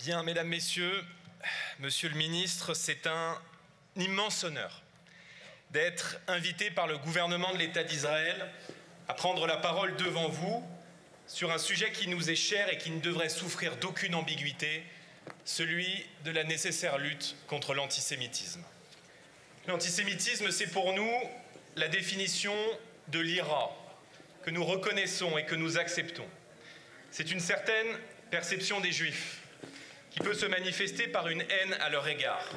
Bien, mesdames, messieurs, monsieur le ministre, c'est un immense honneur d'être invité par le gouvernement de l'État d'Israël à prendre la parole devant vous sur un sujet qui nous est cher et qui ne devrait souffrir d'aucune ambiguïté, celui de la nécessaire lutte contre l'antisémitisme. L'antisémitisme, c'est pour nous la définition de l'IRA que nous reconnaissons et que nous acceptons. C'est une certaine perception des Juifs qui peut se manifester par une haine à leur égard.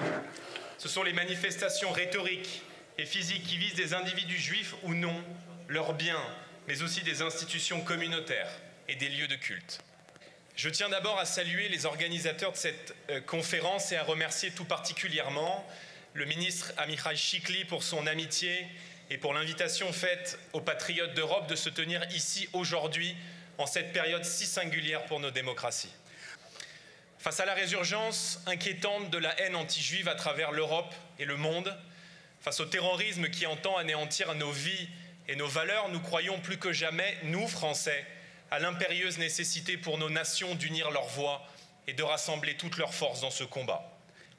Ce sont les manifestations rhétoriques et physiques qui visent des individus juifs ou non, leurs biens, mais aussi des institutions communautaires et des lieux de culte. Je tiens d'abord à saluer les organisateurs de cette conférence et à remercier tout particulièrement le ministre Amichai Shikli pour son amitié et pour l'invitation faite aux patriotes d'Europe de se tenir ici aujourd'hui en cette période si singulière pour nos démocraties. Face à la résurgence inquiétante de la haine anti-juive à travers l'Europe et le monde, face au terrorisme qui entend anéantir nos vies et nos valeurs, nous croyons plus que jamais, nous Français, à l'impérieuse nécessité pour nos nations d'unir leurs voix et de rassembler toutes leurs forces dans ce combat.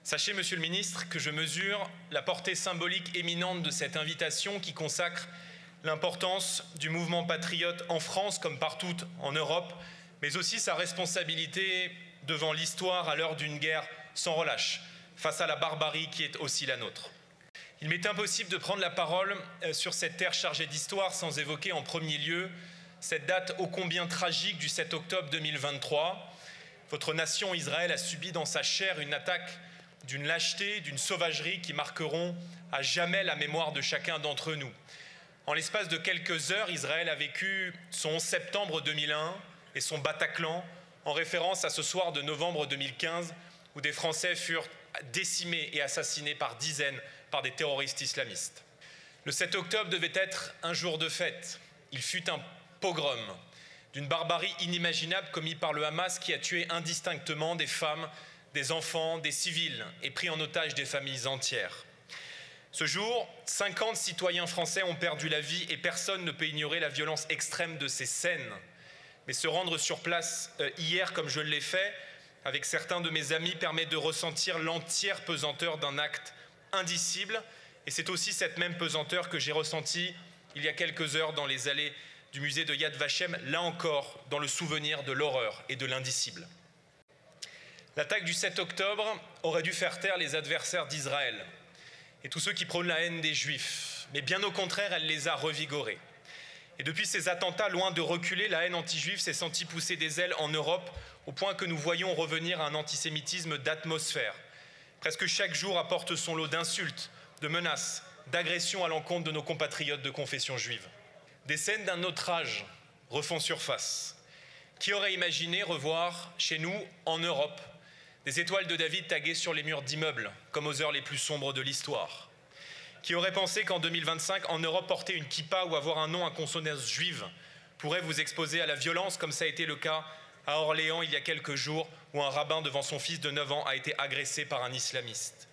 Sachez, monsieur le ministre, que je mesure la portée symbolique éminente de cette invitation qui consacre l'importance du mouvement patriote en France comme partout en Europe, mais aussi sa responsabilité devant l'histoire à l'heure d'une guerre sans relâche, face à la barbarie qui est aussi la nôtre. Il m'est impossible de prendre la parole sur cette terre chargée d'histoire sans évoquer en premier lieu cette date ô combien tragique du 7 octobre 2023. Votre nation, Israël, a subi dans sa chair une attaque d'une lâcheté, d'une sauvagerie qui marqueront à jamais la mémoire de chacun d'entre nous. En l'espace de quelques heures, Israël a vécu son 11 septembre 2001 et son Bataclan, en référence à ce soir de novembre 2015 où des Français furent décimés et assassinés par dizaines par des terroristes islamistes. Le 7 octobre devait être un jour de fête. Il fut un pogrom d'une barbarie inimaginable commis par le Hamas qui a tué indistinctement des femmes, des enfants, des civils et pris en otage des familles entières. Ce jour, 50 citoyens français ont perdu la vie et personne ne peut ignorer la violence extrême de ces scènes. Mais se rendre sur place hier, comme je l'ai fait, avec certains de mes amis, permet de ressentir l'entière pesanteur d'un acte indicible. Et c'est aussi cette même pesanteur que j'ai ressentie il y a quelques heures dans les allées du musée de Yad Vashem, là encore dans le souvenir de l'horreur et de l'indicible. L'attaque du 7 octobre aurait dû faire taire les adversaires d'Israël et tous ceux qui prônent la haine des Juifs. Mais bien au contraire, elle les a revigorés. Et depuis ces attentats, loin de reculer, la haine anti-juive s'est sentie pousser des ailes en Europe, au point que nous voyons revenir un antisémitisme d'atmosphère. Presque chaque jour apporte son lot d'insultes, de menaces, d'agressions à l'encontre de nos compatriotes de confession juive. Des scènes d'un autre âge refont surface. Qui aurait imaginé revoir chez nous, en Europe, des étoiles de David taguées sur les murs d'immeubles, comme aux heures les plus sombres de l'histoire? Qui aurait pensé qu'en 2025, en Europe, porter une kippa ou avoir un nom à consonance juive pourrait vous exposer à la violence, comme ça a été le cas à Orléans il y a quelques jours, où un rabbin devant son fils de 9 ans a été agressé par un islamiste?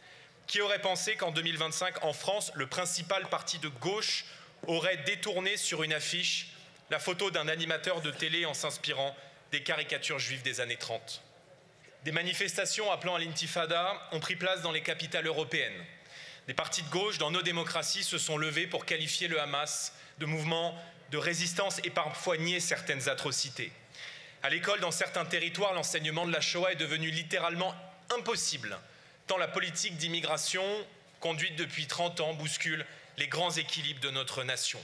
Qui aurait pensé qu'en 2025, en France, le principal parti de gauche aurait détourné sur une affiche la photo d'un animateur de télé en s'inspirant des caricatures juives des années 30? Des manifestations appelant à l'intifada ont pris place dans les capitales européennes. Des partis de gauche dans nos démocraties se sont levés pour qualifier le Hamas de mouvement de résistance et parfois nier certaines atrocités. À l'école, dans certains territoires, l'enseignement de la Shoah est devenu littéralement impossible, tant la politique d'immigration conduite depuis 30 ans bouscule les grands équilibres de notre nation.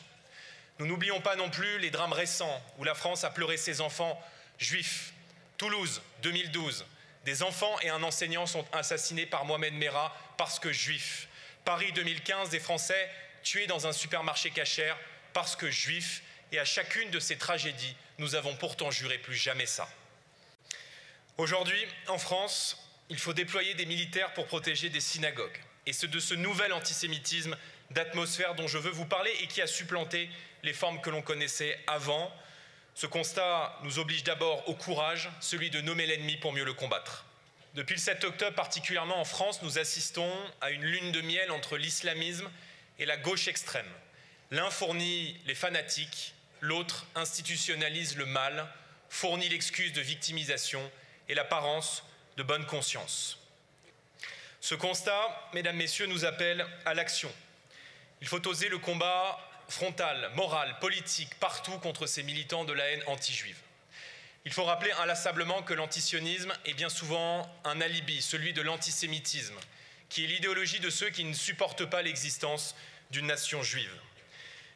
Nous n'oublions pas non plus les drames récents où la France a pleuré ses enfants juifs. Toulouse, 2012, des enfants et un enseignant sont assassinés par Mohamed Merah parce que juifs. Paris 2015, des Français tués dans un supermarché cachère parce que juifs. Et à chacune de ces tragédies, nous avons pourtant juré plus jamais ça. Aujourd'hui, en France, il faut déployer des militaires pour protéger des synagogues. Et c'est de ce nouvel antisémitisme d'atmosphère dont je veux vous parler et qui a supplanté les formes que l'on connaissait avant. Ce constat nous oblige d'abord au courage, celui de nommer l'ennemi pour mieux le combattre. Depuis le 7 octobre, particulièrement en France, nous assistons à une lune de miel entre l'islamisme et la gauche extrême. L'un fournit les fanatiques, l'autre institutionnalise le mal, fournit l'excuse de victimisation et l'apparence de bonne conscience. Ce constat, mesdames, messieurs, nous appelle à l'action. Il faut oser le combat frontal, moral, politique, partout contre ces militants de la haine anti-juive. Il faut rappeler inlassablement que l'antisionisme est bien souvent un alibi, celui de l'antisémitisme, qui est l'idéologie de ceux qui ne supportent pas l'existence d'une nation juive.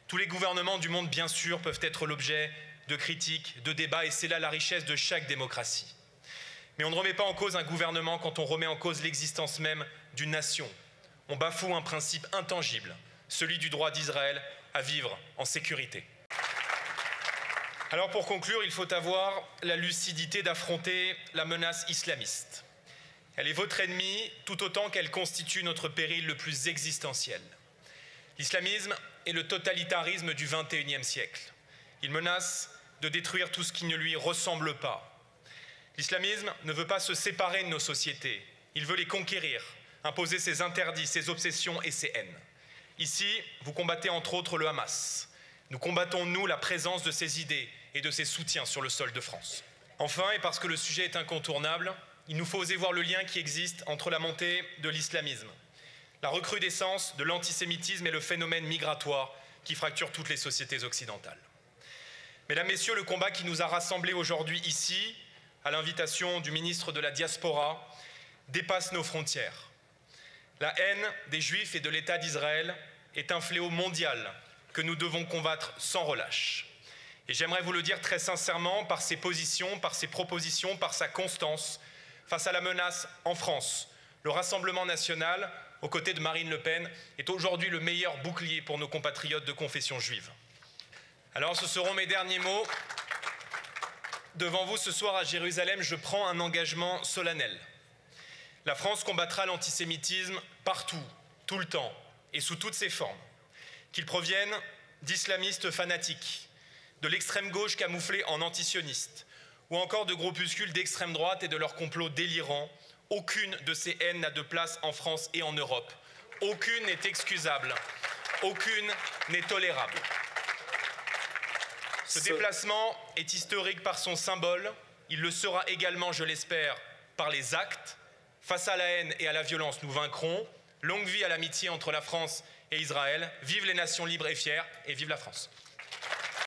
Tous les gouvernements du monde, bien sûr, peuvent être l'objet de critiques, de débats, et c'est là la richesse de chaque démocratie. Mais on ne remet pas en cause un gouvernement quand on remet en cause l'existence même d'une nation. On bafoue un principe intangible, celui du droit d'Israël à vivre en sécurité. Alors pour conclure, il faut avoir la lucidité d'affronter la menace islamiste. Elle est votre ennemi tout autant qu'elle constitue notre péril le plus existentiel. L'islamisme est le totalitarisme du XXIe siècle. Il menace de détruire tout ce qui ne lui ressemble pas. L'islamisme ne veut pas se séparer de nos sociétés. Il veut les conquérir, imposer ses interdits, ses obsessions et ses haines. Ici, vous combattez entre autres le Hamas. Nous combattons, nous, la présence de ces idées et de ces soutiens sur le sol de France. Enfin, et parce que le sujet est incontournable, il nous faut oser voir le lien qui existe entre la montée de l'islamisme, la recrudescence de l'antisémitisme et le phénomène migratoire qui fracture toutes les sociétés occidentales. Mesdames, Messieurs, le combat qui nous a rassemblés aujourd'hui ici, à l'invitation du ministre de la Diaspora, dépasse nos frontières. La haine des Juifs et de l'État d'Israël est un fléau mondial que nous devons combattre sans relâche. Et j'aimerais vous le dire très sincèrement, par ses positions, par ses propositions, par sa constance, face à la menace en France, le Rassemblement national, aux côtés de Marine Le Pen, est aujourd'hui le meilleur bouclier pour nos compatriotes de confession juive. Alors ce seront mes derniers mots. Devant vous ce soir à Jérusalem, je prends un engagement solennel. La France combattra l'antisémitisme partout, tout le temps et sous toutes ses formes. Qu'ils proviennent d'islamistes fanatiques, de l'extrême gauche camouflée en antisionistes, ou encore de groupuscules d'extrême droite et de leurs complots délirants, aucune de ces haines n'a de place en France et en Europe. Aucune n'est excusable, aucune n'est tolérable. Ce déplacement est historique par son symbole, il le sera également, je l'espère, par les actes. Face à la haine et à la violence, nous vaincrons. Longue vie à l'amitié entre la France et Israël. Vive les nations libres et fières et vive la France.